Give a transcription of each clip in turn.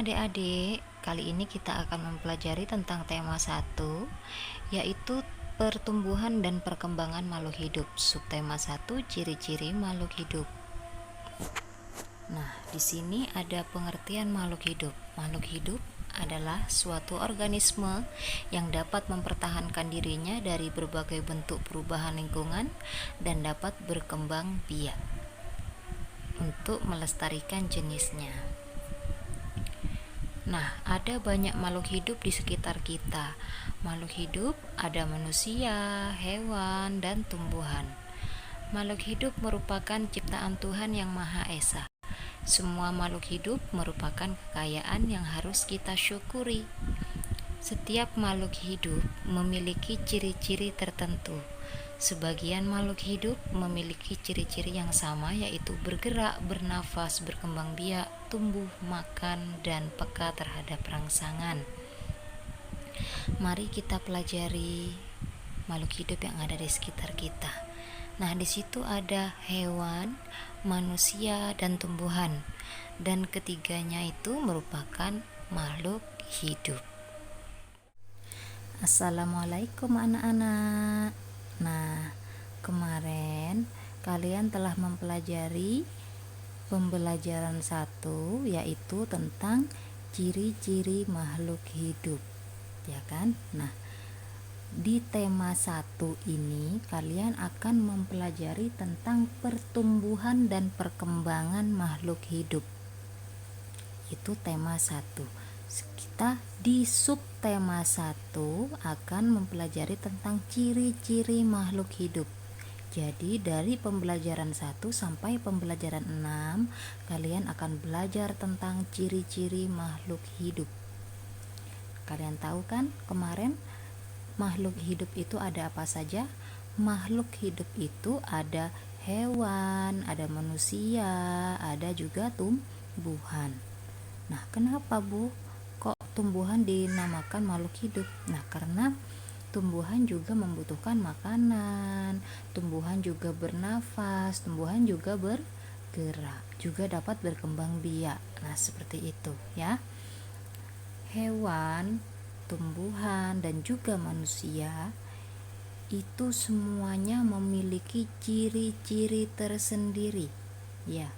adik-adik, kali ini kita akan mempelajari tentang tema 1, yaitu pertumbuhan dan perkembangan makhluk hidup. Subtema 1, ciri-ciri makhluk hidup. Nah, di sini ada pengertian makhluk hidup. Makhluk hidup adalah suatu organisme yang dapat mempertahankan dirinya dari berbagai bentuk perubahan lingkungan dan dapat berkembang biak untuk melestarikan jenisnya. Nah, ada banyak makhluk hidup di sekitar kita. Makhluk hidup ada manusia, hewan, dan tumbuhan. Makhluk hidup merupakan ciptaan Tuhan yang Maha Esa. Semua makhluk hidup merupakan kekayaan yang harus kita syukuri. Setiap makhluk hidup memiliki ciri-ciri tertentu. Sebagian makhluk hidup memiliki ciri-ciri yang sama, yaitu bergerak, bernafas, berkembang biak, tumbuh, makan, dan peka terhadap rangsangan. Mari kita pelajari makhluk hidup yang ada di sekitar kita. Nah, di situ ada hewan, manusia, dan tumbuhan. Dan ketiganya itu merupakan makhluk hidup. Assalamualaikum anak-anak. Nah, kemarin kalian telah mempelajari pembelajaran 1, yaitu tentang ciri-ciri makhluk hidup, ya kan? Nah, di tema 1 ini kalian akan mempelajari tentang pertumbuhan dan perkembangan makhluk hidup. Itu tema 1. Kita di subtema 1 akan mempelajari tentang ciri-ciri makhluk hidup. Jadi dari pembelajaran 1 sampai pembelajaran 6 kalian akan belajar tentang ciri-ciri makhluk hidup. Kalian tahu kan kemarin makhluk hidup itu ada apa saja? Makhluk hidup itu ada hewan, ada manusia, ada juga tumbuhan. Nah, kenapa Bu? Kok tumbuhan dinamakan makhluk hidup? Nah, karena tumbuhan juga membutuhkan makanan, tumbuhan juga bernafas, tumbuhan juga bergerak, juga dapat berkembang biak. Nah, seperti itu ya. Hewan, tumbuhan, dan juga manusia itu semuanya memiliki ciri-ciri tersendiri ya.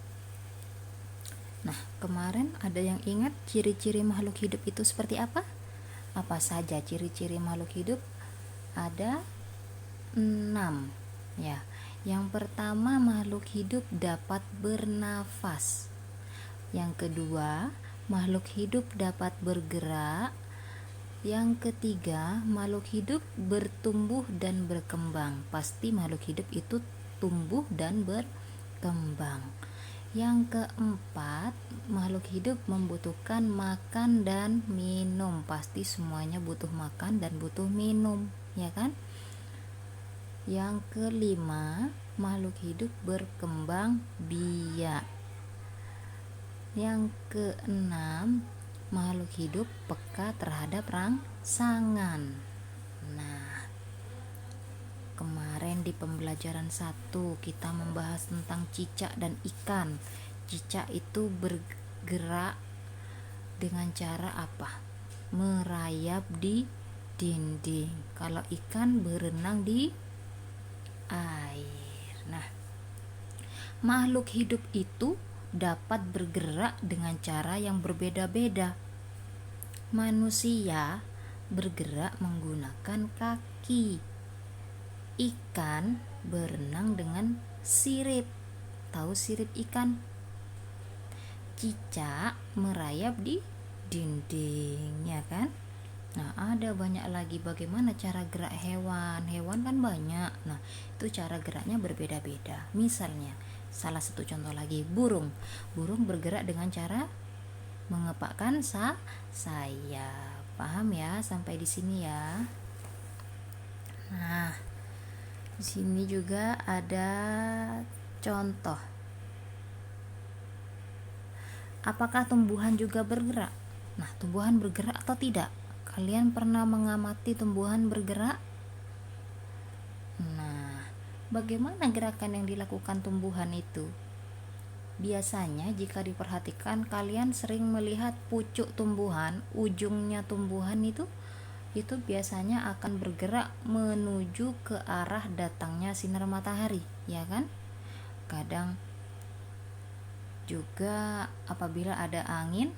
Nah, kemarin ada yang ingat ciri-ciri makhluk hidup itu seperti apa? Apa saja ciri-ciri makhluk hidup? Ada 6 ya. Yang pertama, makhluk hidup dapat bernafas. Yang kedua, makhluk hidup dapat bergerak. Yang ketiga, makhluk hidup bertumbuh dan berkembang. Pasti makhluk hidup itu tumbuh dan berkembang. Yang keempat, makhluk hidup membutuhkan makan dan minum. Pasti semuanya butuh makan dan butuh minum, ya kan? Yang kelima, makhluk hidup berkembang biak. Yang keenam, makhluk hidup peka terhadap rangsangan. Nah, kemarin di pembelajaran 1 kita membahas tentang cicak dan ikan. Cicak itu bergerak dengan cara apa? Merayap di dinding. Kalau ikan berenang di air. Nah, makhluk hidup itu dapat bergerak dengan cara yang berbeda-beda. Manusia bergerak menggunakan kaki. Ikan berenang dengan sirip. Tahu sirip ikan? Cicak merayap di dinding, ya kan? Nah, ada banyak lagi bagaimana cara gerak hewan. Hewan kan banyak. Nah, itu cara geraknya berbeda-beda. Misalnya, salah satu contoh lagi, burung. Burung bergerak dengan cara mengepakkan sayap. Paham ya sampai di sini ya? Nah, di sini juga ada contoh. Apakah tumbuhan juga bergerak? Nah, tumbuhan bergerak atau tidak? Kalian pernah mengamati tumbuhan bergerak? Nah, bagaimana gerakan yang dilakukan tumbuhan itu? Biasanya jika diperhatikan, kalian sering melihat pucuk tumbuhan, ujungnya tumbuhan itu biasanya akan bergerak menuju ke arah datangnya sinar matahari, ya kan? Kadang juga apabila ada angin,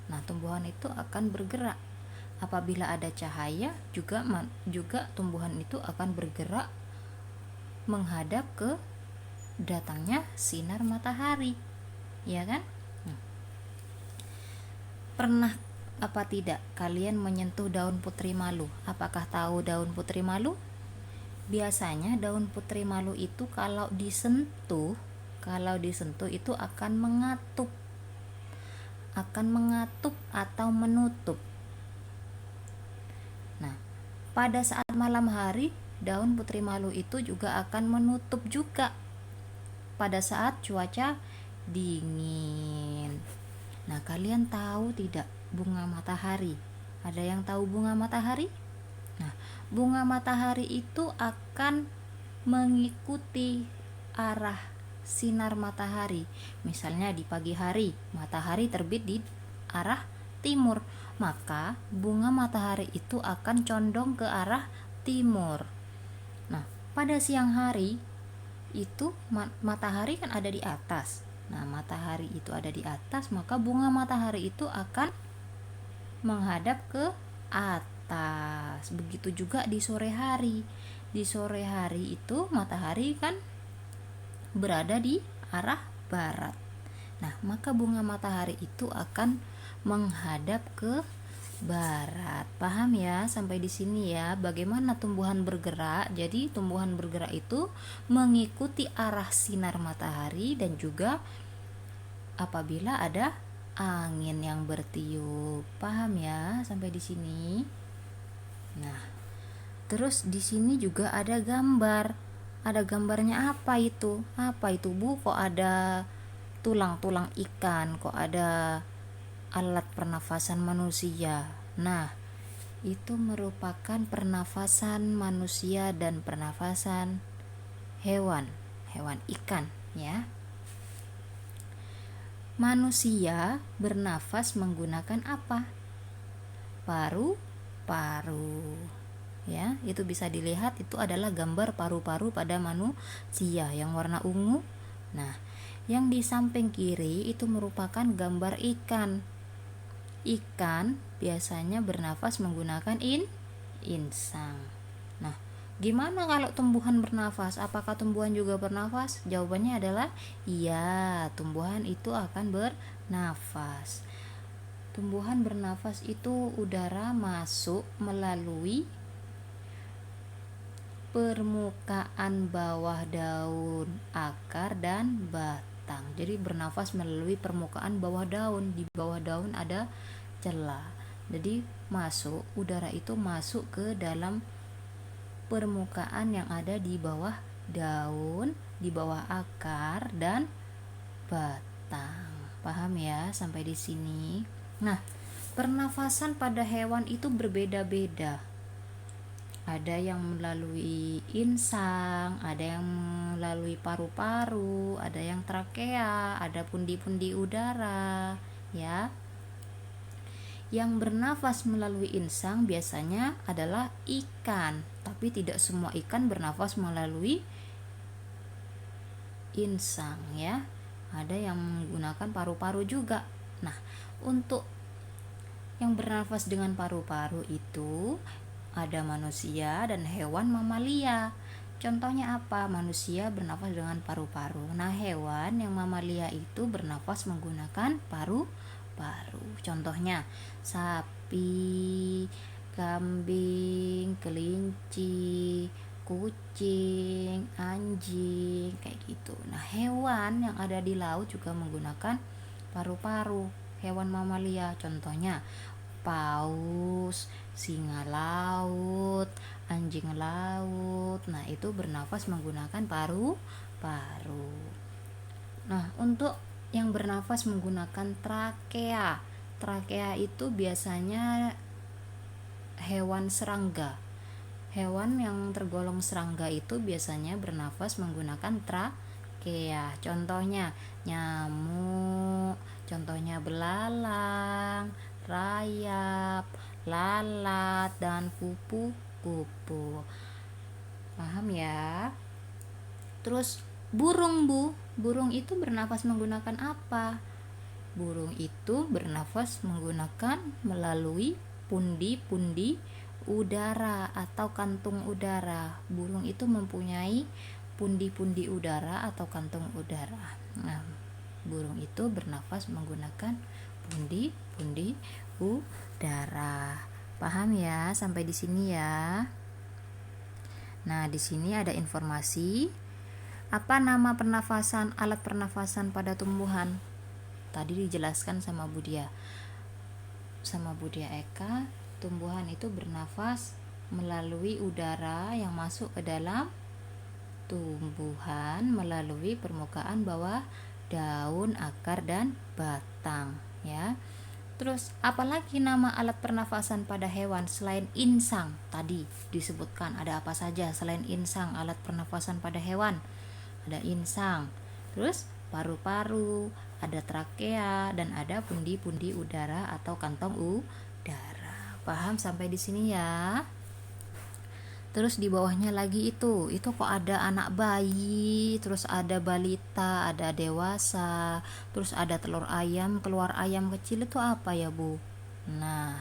nah tumbuhan itu akan bergerak. Apabila ada cahaya juga tumbuhan itu akan bergerak menghadap ke datangnya sinar matahari, ya kan? Pernah apa tidak kalian menyentuh daun putri malu? Apakah tahu daun putri malu? Biasanya daun putri malu itu kalau disentuh itu akan mengatup atau menutup. Nah, pada saat malam hari, daun putri malu itu juga akan menutup juga pada saat cuaca dingin. Nah, kalian tahu tidak bunga matahari? Ada yang tahu bunga matahari? Nah, bunga matahari itu akan mengikuti arah sinar matahari. Misalnya di pagi hari, matahari terbit di arah timur, maka bunga matahari itu akan condong ke arah timur. Nah, pada siang hari itu matahari kan ada di atas. Nah, matahari itu ada di atas, maka bunga matahari itu akan menghadap ke atas. Begitu juga di sore hari. Di sore hari itu matahari kan berada di arah barat. Nah, maka bunga matahari itu akan menghadap ke barat. Paham ya sampai di sini ya bagaimana tumbuhan bergerak? Jadi tumbuhan bergerak itu mengikuti arah sinar matahari dan juga apabila ada angin yang bertiup. Paham ya sampai di sini? Nah, terus di sini juga ada gambar. Ada gambarnya apa itu? Apa itu, Bu? Kok ada tulang-tulang ikan? Kok ada alat pernafasan manusia? Nah, itu merupakan pernafasan manusia dan pernafasan hewan ikan ya. Manusia bernafas menggunakan apa? Paru-paru. Ya, itu bisa dilihat, itu adalah gambar paru-paru pada manusia yang warna ungu. Nah, yang di samping kiri itu merupakan gambar ikan. Ikan biasanya bernafas menggunakan insang. Nah, gimana kalau tumbuhan bernafas? Apakah tumbuhan juga bernafas? Jawabannya adalah iya, tumbuhan itu akan bernafas. Tumbuhan bernafas itu udara masuk melalui permukaan bawah daun, akar, dan batang. Jadi bernafas melalui permukaan bawah daun. Di bawah daun ada celah. Jadi udara itu masuk ke dalam permukaan yang ada di bawah daun, di bawah akar dan batang. Paham ya sampai di sini? Nah, pernafasan pada hewan itu berbeda-beda. Ada yang melalui insang, ada yang melalui paru-paru, ada yang trakea, ada pundi-pundi udara, ya. Yang bernafas melalui insang biasanya adalah ikan, tapi tidak semua ikan bernafas melalui insang, ya. Ada yang menggunakan paru-paru juga. Nah, untuk yang bernafas dengan paru-paru itu ada manusia dan hewan mamalia. Contohnya apa? Manusia bernafas dengan paru-paru. Nah, hewan yang mamalia itu bernafas menggunakan paru-paru. Contohnya sapi, kambing, kelinci, kucing, anjing, kayak gitu. Nah, hewan yang ada di laut juga menggunakan paru-paru. Hewan mamalia contohnya paus, singa laut, anjing laut. Nah, itu bernafas menggunakan paru-paru. Nah, untuk yang bernafas menggunakan trakea. Trakea itu biasanya hewan serangga. Hewan yang tergolong serangga itu biasanya bernafas menggunakan trakea. Oke ya, contohnya nyamuk, contohnya belalang, rayap, lalat, dan kupu-kupu. Paham ya? Terus burung, Bu. Burung itu bernafas menggunakan apa? Burung itu bernafas menggunakan melalui pundi-pundi udara atau kantung udara. Burung itu mempunyai pundi-pundi udara atau kantung udara. Nah, burung itu bernafas menggunakan pundi-pundi udara. Paham ya sampai di sini ya? Nah, di sini ada informasi apa nama alat pernafasan pada tumbuhan. Tadi dijelaskan sama Budia Eka, tumbuhan itu bernafas melalui udara yang masuk ke dalam tumbuhan melalui permukaan bawah daun, akar, dan batang ya. Terus apalagi nama alat pernafasan pada hewan selain insang? Tadi disebutkan ada apa saja selain insang alat pernafasan pada hewan? Ada insang, terus paru-paru, ada trakea, dan ada pundi-pundi udara atau kantong udara. Paham sampai di sini ya? Terus di bawahnya lagi itu kok ada anak bayi, terus ada balita, ada dewasa, terus ada telur ayam, keluar ayam kecil, itu apa ya, Bu? Nah,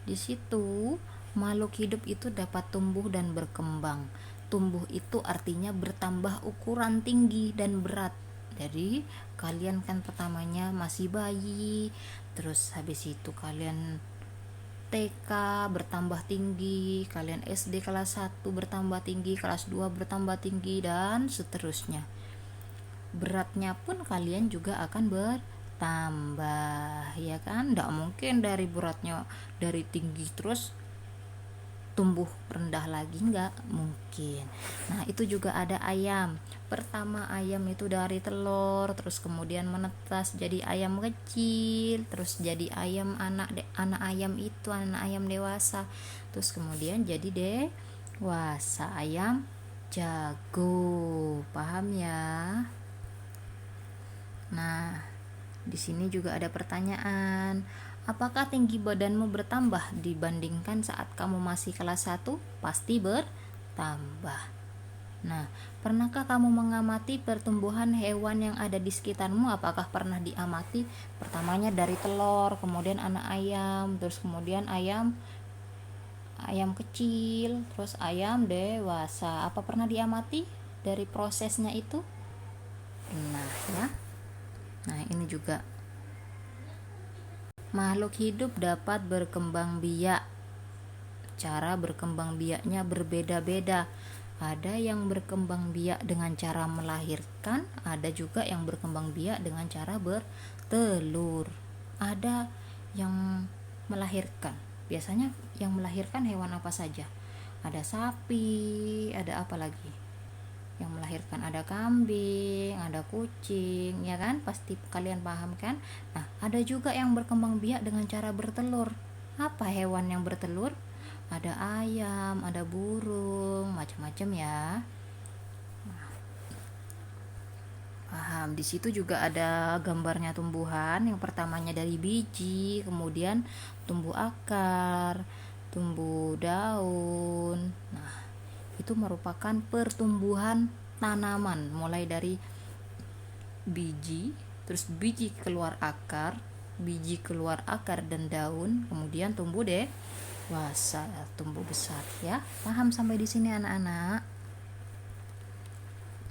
di situ makhluk hidup itu dapat tumbuh dan berkembang. Tumbuh itu artinya bertambah ukuran tinggi dan berat. Jadi kalian kan pertamanya masih bayi, terus habis itu kalian TK bertambah tinggi, kalian SD kelas 1 bertambah tinggi, kelas 2 bertambah tinggi, dan seterusnya. Beratnya pun kalian juga akan bertambah, ya kan? Nggak mungkin dari beratnya dari tinggi terus tumbuh rendah lagi, nggak mungkin. Nah, itu juga ada ayam. Pertama ayam itu dari telur, terus kemudian menetas jadi ayam kecil, terus jadi ayam anak ayam itu anak ayam dewasa, terus kemudian jadi dewasa ayam jago. Paham ya? Nah, di sini juga ada pertanyaan. Apakah tinggi badanmu bertambah dibandingkan saat kamu masih kelas 1? Pasti bertambah. Nah, pernahkah kamu mengamati pertumbuhan hewan yang ada di sekitarmu? Apakah pernah diamati? Pertamanya dari telur, kemudian anak ayam, terus kemudian ayam kecil, terus ayam dewasa. Apa pernah diamati dari prosesnya itu? Nah, ya. Nah, ini juga makhluk hidup dapat berkembang biak. Cara berkembang biaknya berbeda-beda. Ada yang berkembang biak dengan cara melahirkan, ada juga yang berkembang biak dengan cara bertelur. Ada yang melahirkan. Biasanya yang melahirkan hewan apa saja? Ada sapi, ada apa lagi? Yang melahirkan ada kambing, ada kucing, ya kan? Pasti kalian paham kan? Nah, ada juga yang berkembang biak dengan cara bertelur. Apa hewan yang bertelur? Ada ayam, ada burung, macam-macam ya. Paham. Di situ juga ada gambarnya tumbuhan. Yang pertamanya dari biji, kemudian tumbuh akar, tumbuh daun. Nah, itu merupakan pertumbuhan tanaman mulai dari biji, terus biji keluar akar, dan daun, kemudian tumbuh dewasa, tumbuh besar ya. Paham sampai di sini anak-anak?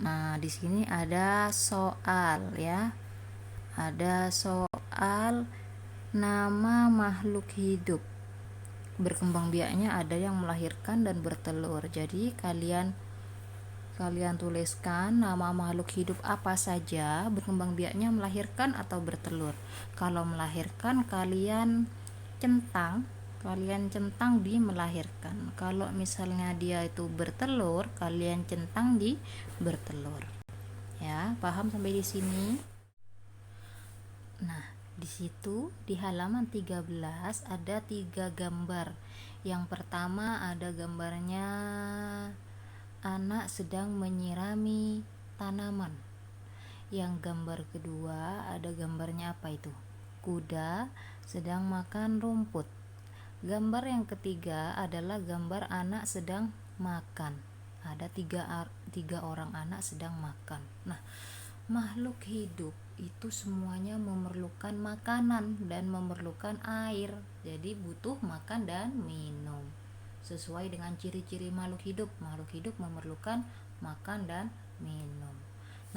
Nah, di sini ada soal ya. Ada soal nama makhluk hidup. Berkembang biaknya ada yang melahirkan dan bertelur. Jadi kalian tuliskan nama makhluk hidup apa saja berkembang biaknya melahirkan atau bertelur. Kalau melahirkan kalian centang di melahirkan. Kalau misalnya dia itu bertelur, kalian centang di bertelur. Ya, paham sampai di sini? Nah, di situ di halaman 13 ada 3 gambar. Yang pertama ada gambarnya anak sedang menyirami tanaman. Yang gambar kedua ada gambarnya apa itu? Kuda sedang makan rumput. Gambar yang ketiga adalah gambar anak sedang makan. Ada tiga orang anak sedang makan. Nah, makhluk hidup itu semuanya memerlukan makanan dan memerlukan air. Jadi butuh makan dan minum. Sesuai dengan ciri-ciri makhluk hidup. Makhluk hidup memerlukan makan dan minum.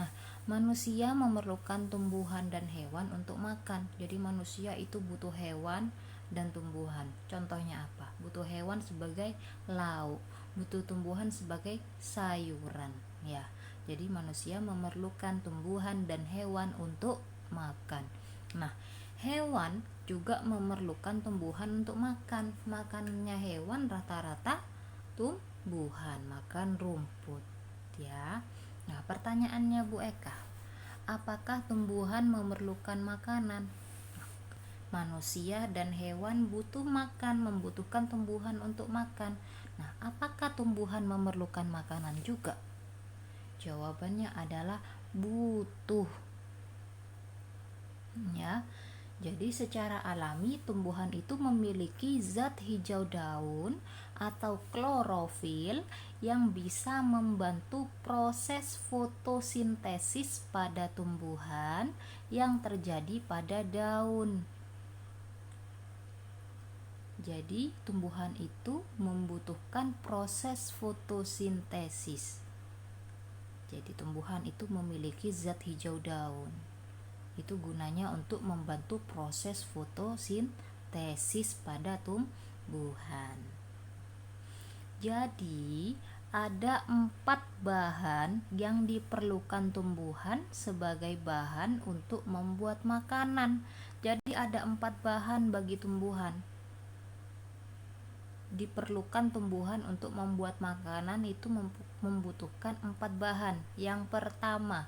Nah, manusia memerlukan tumbuhan dan hewan untuk makan. Jadi manusia itu butuh hewan dan tumbuhan. Contohnya apa? Butuh hewan sebagai lauk, butuh tumbuhan sebagai sayuran, ya. Jadi manusia memerlukan tumbuhan dan hewan untuk makan. Nah, hewan juga memerlukan tumbuhan untuk makan. Makanannya hewan rata-rata tumbuhan, makan rumput, ya. Nah, pertanyaannya Bu Eka, apakah tumbuhan memerlukan makanan? Manusia dan hewan butuh makan, membutuhkan tumbuhan untuk makan. Nah, apakah tumbuhan memerlukan makanan juga? Jawabannya adalah butuh. Ya. Jadi secara alami tumbuhan itu memiliki zat hijau daun atau klorofil yang bisa membantu proses fotosintesis pada tumbuhan yang terjadi pada daun. Jadi tumbuhan itu membutuhkan proses fotosintesis. Jadi tumbuhan itu memiliki zat hijau daun. Itu gunanya untuk membantu proses fotosintesis pada tumbuhan. Jadi ada 4 bahan yang diperlukan tumbuhan sebagai bahan untuk membuat makanan. Jadi ada 4 bahan bagi tumbuhan. Diperlukan tumbuhan untuk membuat makanan itu membutuhkan 4 bahan. Yang pertama,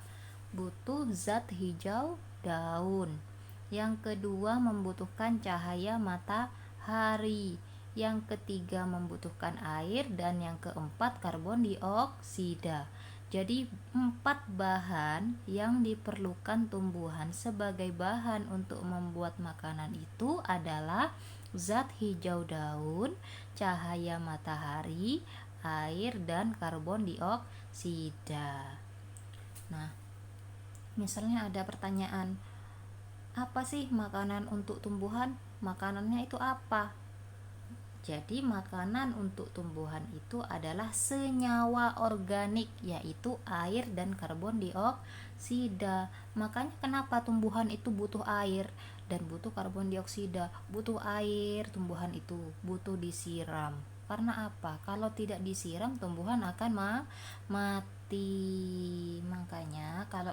butuh zat hijau daun. Yang kedua, membutuhkan cahaya matahari. Yang ketiga, membutuhkan air. Dan yang keempat, karbon dioksida. Jadi 4 bahan yang diperlukan tumbuhan sebagai bahan untuk membuat makanan itu adalah zat hijau daun, cahaya matahari, air, dan karbon dioksida. Nah, misalnya ada pertanyaan, apa sih makanan untuk tumbuhan? Makanannya itu apa? Jadi makanan untuk tumbuhan itu adalah senyawa organik, yaitu air dan karbon dioksida. Makanya kenapa tumbuhan itu butuh air dan butuh karbon dioksida? Butuh air, tumbuhan itu butuh disiram. Karena apa? Kalau tidak disiram, tumbuhan akan mati. Makanya kalau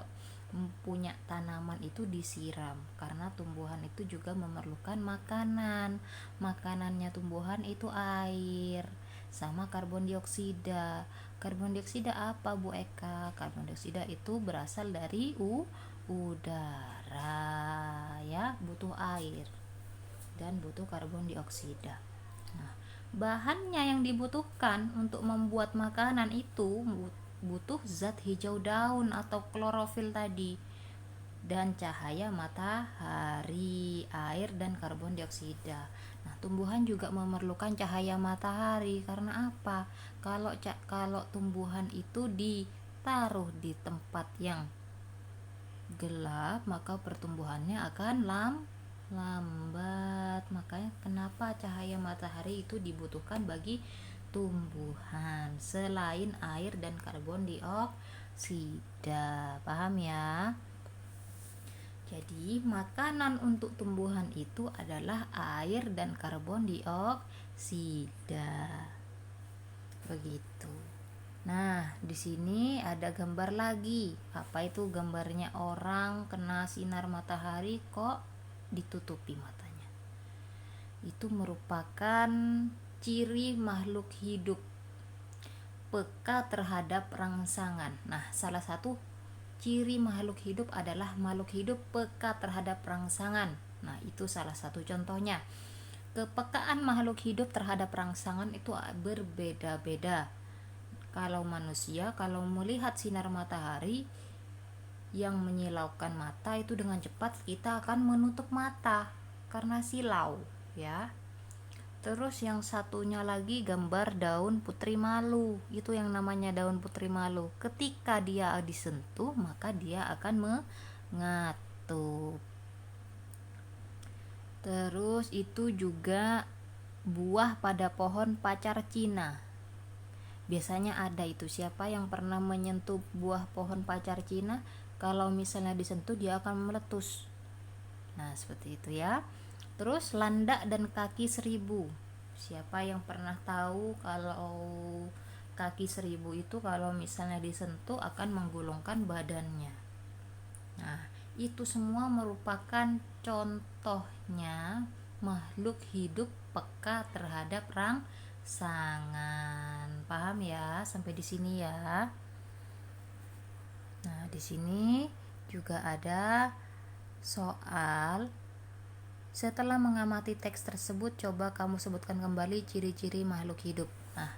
punya tanaman itu disiram, karena tumbuhan itu juga memerlukan makanan. Makanannya tumbuhan itu air sama karbon dioksida. Karbon dioksida apa Bu Eka? Karbon dioksida itu berasal dari udara, ya, butuh air dan butuh karbon dioksida. Nah, bahannya yang dibutuhkan untuk membuat makanan itu butuh zat hijau daun atau klorofil tadi, dan cahaya matahari, air, dan karbon dioksida. Nah, tumbuhan juga memerlukan cahaya matahari. Karena apa? Kalau tumbuhan itu ditaruh di tempat yang gelap, maka pertumbuhannya akan lambat. Makanya kenapa cahaya matahari itu dibutuhkan bagi tumbuhan selain air dan karbon dioksida. Paham ya? Jadi makanan untuk tumbuhan itu adalah air dan karbon dioksida. Begitu. Nah, di sini ada gambar lagi. Apa itu gambarnya? Orang kena sinar matahari kok ditutupi matanya. Itu merupakan ciri makhluk hidup peka terhadap rangsangan. Nah, salah satu ciri makhluk hidup adalah makhluk hidup peka terhadap rangsangan. Nah, itu salah satu contohnya. Kepekaan makhluk hidup terhadap rangsangan itu berbeda-beda. Kalau manusia, kalau melihat sinar matahari, yang menyilaukan mata itu dengan cepat kita akan menutup mata karena silau ya. Terus yang satunya lagi gambar daun putri malu. Itu yang namanya daun putri malu. Ketika dia disentuh, maka dia akan mengatup. Terus itu juga buah pada pohon pacar Cina. Biasanya ada itu. Siapa yang pernah menyentuh buah pohon pacar Cina? Kalau misalnya disentuh dia akan meletus. Nah, seperti itu ya. Terus landak dan kaki seribu. Siapa yang pernah tahu kalau kaki seribu itu kalau misalnya disentuh akan menggulungkan badannya. Nah, itu semua merupakan contohnya makhluk hidup peka terhadap rangsangan. Paham ya sampai di sini ya? Nah, di sini juga ada soal. Setelah mengamati teks tersebut, coba kamu sebutkan kembali ciri-ciri makhluk hidup. Nah,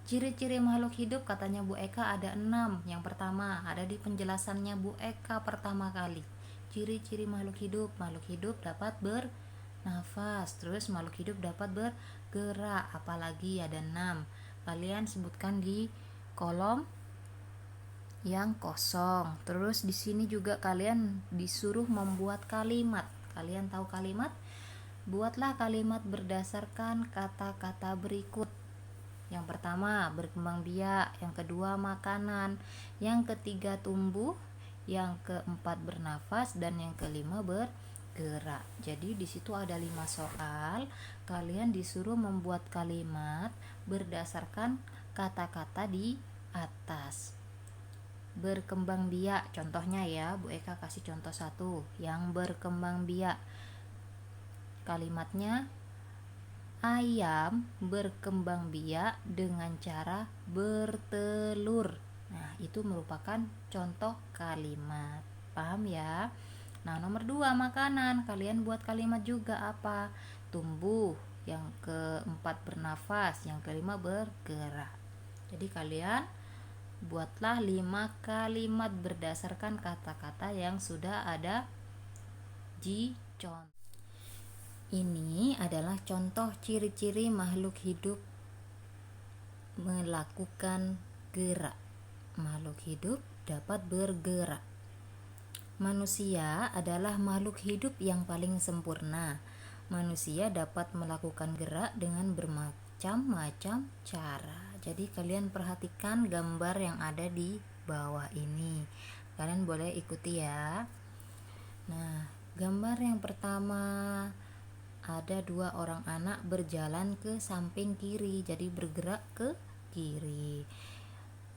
ciri-ciri makhluk hidup katanya Bu Eka ada 6. Yang pertama ada di penjelasannya Bu Eka pertama kali. Ciri-ciri makhluk hidup dapat bernafas, terus makhluk hidup dapat bergerak, apalagi ada 6. Kalian sebutkan di kolom yang kosong. Terus di sini juga kalian disuruh membuat kalimat. Kalian tahu kalimat? Buatlah kalimat berdasarkan kata-kata berikut. Yang pertama berkembang biak, yang kedua makanan, yang ketiga tumbuh, yang keempat bernafas, dan yang kelima bergerak. Jadi di situ ada 5 soal. Kalian disuruh membuat kalimat berdasarkan kata-kata di atas. Berkembang biak, contohnya ya, Bu Eka kasih contoh 1 yang berkembang biak. Kalimatnya, ayam berkembang biak dengan cara bertelur. Nah, itu merupakan contoh kalimat. Paham ya? Nah, nomor 2 makanan. Kalian buat kalimat juga apa? Tumbuh, yang keempat bernafas, yang kelima bergerak. Jadi kalian buatlah 5 kalimat berdasarkan kata-kata yang sudah ada di contoh. Ini adalah contoh ciri-ciri makhluk hidup melakukan gerak. Makhluk hidup dapat bergerak. Manusia adalah makhluk hidup yang paling sempurna. Manusia dapat melakukan gerak dengan bermacam-macam cara. Jadi kalian perhatikan gambar yang ada di bawah ini. Kalian boleh ikuti ya. Nah, gambar yang pertama ada 2 orang anak berjalan ke samping kiri, jadi bergerak ke kiri.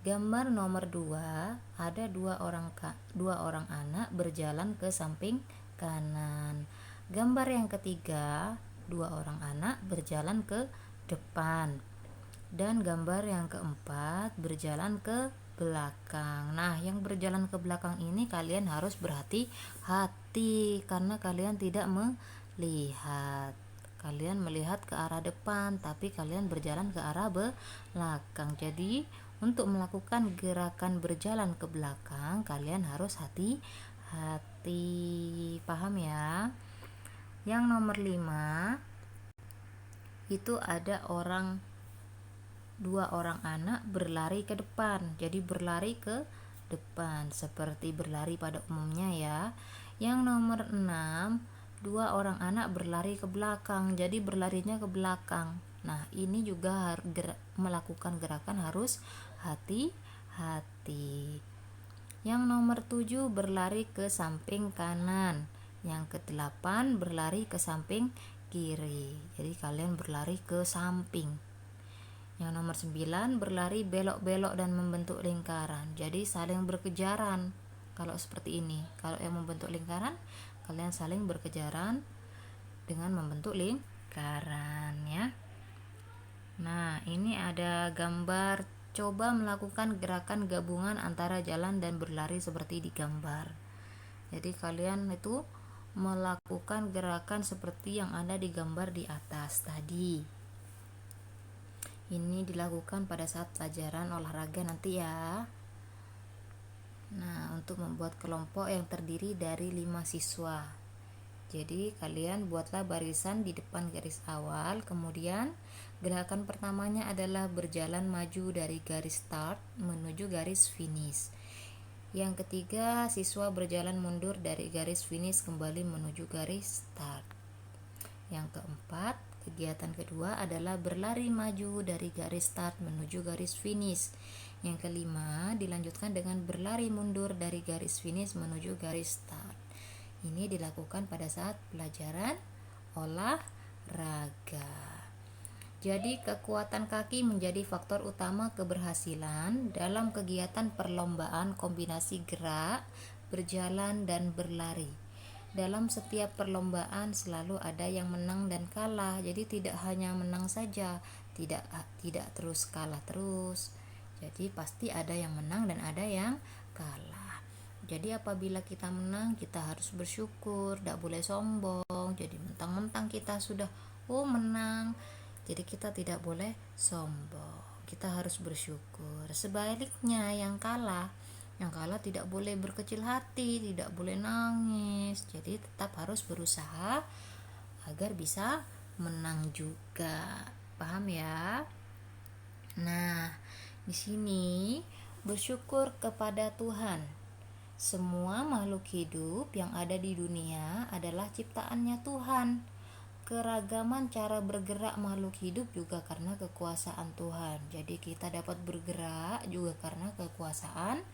Gambar nomor 2 ada 2 orang anak berjalan ke samping kanan. Gambar yang ketiga 2 orang anak berjalan ke depan. Dan gambar yang keempat berjalan ke belakang. Nah, yang berjalan ke belakang ini kalian harus berhati-hati karena kalian tidak melihat. Kalian melihat ke arah depan, tapi kalian berjalan ke arah belakang. Jadi, untuk melakukan gerakan berjalan ke belakang, kalian harus hati-hati. Paham ya? Yang nomor 5 itu ada 2 orang anak berlari ke depan. Jadi berlari ke depan seperti berlari pada umumnya ya. Yang nomor 6 2 orang anak berlari ke belakang, jadi berlarinya ke belakang. Nah, ini juga melakukan gerakan harus hati-hati. Yang nomor 7 berlari ke samping kanan. Yang ke-8 berlari ke samping kiri. Jadi kalian berlari ke samping. Yang nomor 9 berlari belok-belok dan membentuk lingkaran. Jadi saling berkejaran. Kalau seperti ini, kalau yang membentuk lingkaran, kalian saling berkejaran dengan membentuk lingkaran ya. Nah, ini ada gambar coba melakukan gerakan gabungan antara jalan dan berlari seperti di gambar. Jadi kalian itu melakukan gerakan seperti yang ada di gambar di atas tadi. Ini dilakukan pada saat pelajaran olahraga nanti ya. Nah, untuk membuat kelompok yang terdiri dari 5 siswa. Jadi kalian buatlah barisan di depan garis awal, kemudian gerakan pertamanya adalah berjalan maju dari garis start menuju garis finish. Yang ketiga, siswa berjalan mundur dari garis finish kembali menuju garis start. Yang keempat, kegiatan kedua adalah berlari maju dari garis start menuju garis finish. Yang kelima, dilanjutkan dengan berlari mundur dari garis finish menuju garis start. Ini dilakukan pada saat pelajaran olahraga. Jadi kekuatan kaki menjadi faktor utama keberhasilan dalam kegiatan perlombaan kombinasi gerak, berjalan, dan berlari. Dalam setiap perlombaan selalu ada yang menang dan kalah. Jadi tidak hanya menang saja, tidak terus kalah terus. Jadi pasti ada yang menang dan ada yang kalah. Jadi apabila kita menang, kita harus bersyukur, tidak boleh sombong. Jadi mentang-mentang kita sudah menang, jadi kita tidak boleh sombong. Kita harus bersyukur. Sebaliknya yang kalah tidak boleh berkecil hati, tidak boleh nangis. Jadi tetap harus berusaha agar bisa menang juga. Paham ya? Nah, di sini bersyukur kepada Tuhan. Semua makhluk hidup yang ada di dunia adalah ciptaannya Tuhan. Keragaman cara bergerak makhluk hidup juga karena kekuasaan Tuhan. Jadi kita dapat bergerak juga karena kekuasaan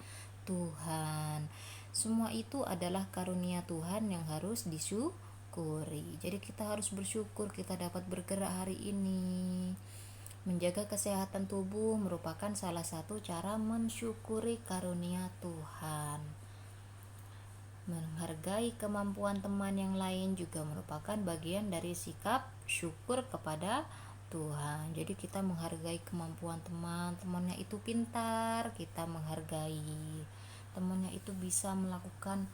Tuhan. Semua itu adalah karunia Tuhan yang harus disyukuri. Jadi kita harus bersyukur kita dapat bergerak hari ini. Menjaga kesehatan tubuh merupakan salah satu cara mensyukuri karunia Tuhan. Menghargai kemampuan teman yang lain juga merupakan bagian dari sikap syukur kepada Tuhan. Jadi kita menghargai kemampuan temannya itu pintar, kita menghargai. Temannya itu bisa melakukan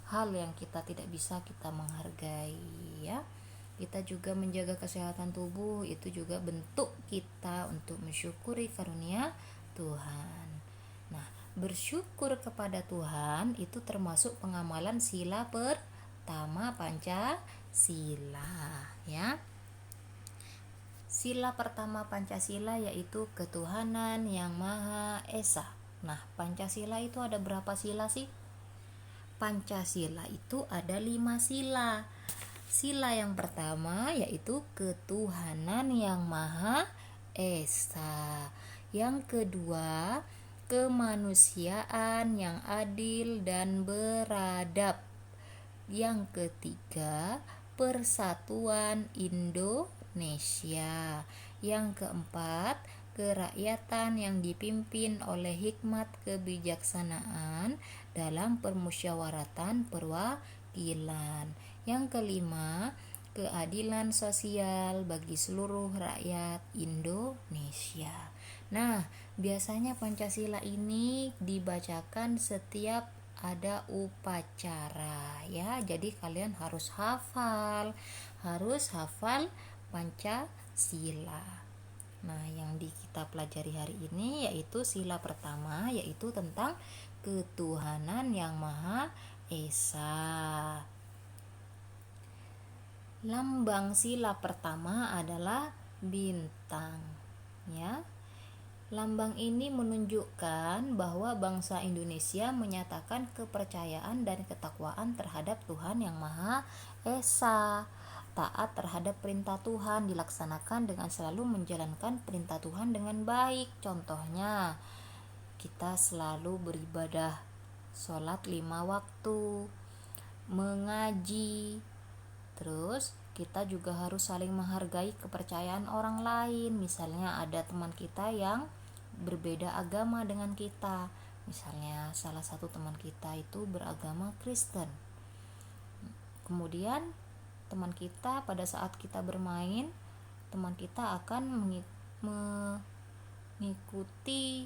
hal yang kita tidak bisa, kita menghargai ya. Kita juga menjaga kesehatan tubuh, itu juga bentuk kita untuk mensyukuri karunia Tuhan. Nah, bersyukur kepada Tuhan itu termasuk pengamalan sila pertama Pancasila ya. Sila pertama Pancasila yaitu ketuhanan yang Maha Esa. Nah, Pancasila itu ada berapa sila sih? Pancasila itu ada 5 sila. Sila yang pertama yaitu ketuhanan yang Maha Esa. Yang kedua, kemanusiaan yang adil dan beradab. Yang ketiga, persatuan Indonesia. Yang keempat, kerakyatan yang dipimpin oleh hikmat kebijaksanaan dalam permusyawaratan perwakilan. Yang kelima, keadilan sosial bagi seluruh rakyat Indonesia. Nah, biasanya Pancasila ini dibacakan setiap ada upacara ya. Jadi kalian harus hafal Pancasila. Nah, yang kita pelajari hari ini yaitu sila pertama, yaitu tentang ketuhanan yang Maha Esa. Lambang sila pertama adalah bintang ya. Lambang ini menunjukkan bahwa bangsa Indonesia menyatakan kepercayaan dan ketakwaan terhadap Tuhan yang Maha Esa. Taat terhadap perintah Tuhan dilaksanakan dengan selalu menjalankan perintah Tuhan dengan baik. Contohnya, kita selalu beribadah, sholat 5 waktu, mengaji. Terus kita juga harus saling menghargai kepercayaan orang lain. Misalnya ada teman kita yang berbeda agama dengan kita. Misalnya salah satu teman kita itu beragama Kristen. Kemudian teman kita pada saat kita bermain, teman kita akan mengikuti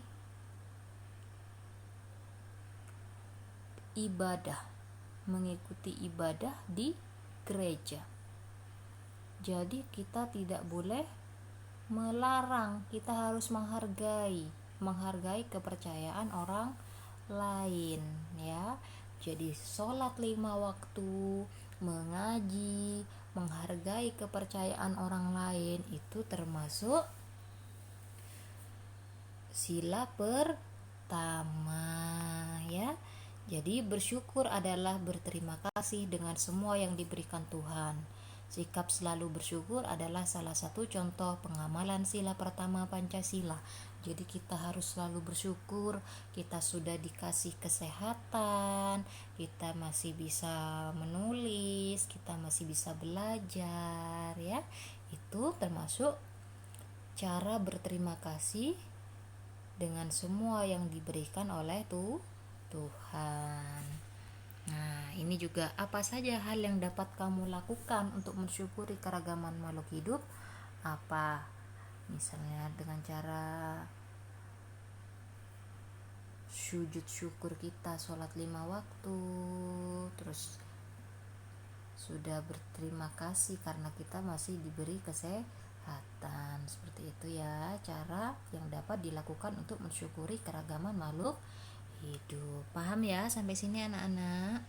ibadah di gereja. Jadi kita tidak boleh melarang, kita harus menghargai kepercayaan orang lain ya. Jadi sholat 5 waktu, mengaji, menghargai kepercayaan orang lain itu termasuk sila pertama ya. Jadi bersyukur adalah berterima kasih dengan semua yang diberikan Tuhan. Sikap selalu bersyukur adalah salah satu contoh pengamalan sila pertama Pancasila. Jadi kita harus selalu bersyukur, kita sudah dikasih kesehatan, kita masih bisa menulis, kita masih bisa belajar ya. Itu termasuk cara berterima kasih dengan semua yang diberikan oleh Tuhan. Nah, ini juga apa saja hal yang dapat kamu lakukan untuk mensyukuri keragaman makhluk hidup? Apa? Misalnya dengan cara sujud syukur kita, sholat 5 waktu, terus sudah berterima kasih karena kita masih diberi kesehatan. Seperti itu ya cara yang dapat dilakukan untuk mensyukuri keragaman makhluk hidup. Paham ya sampai sini anak-anak?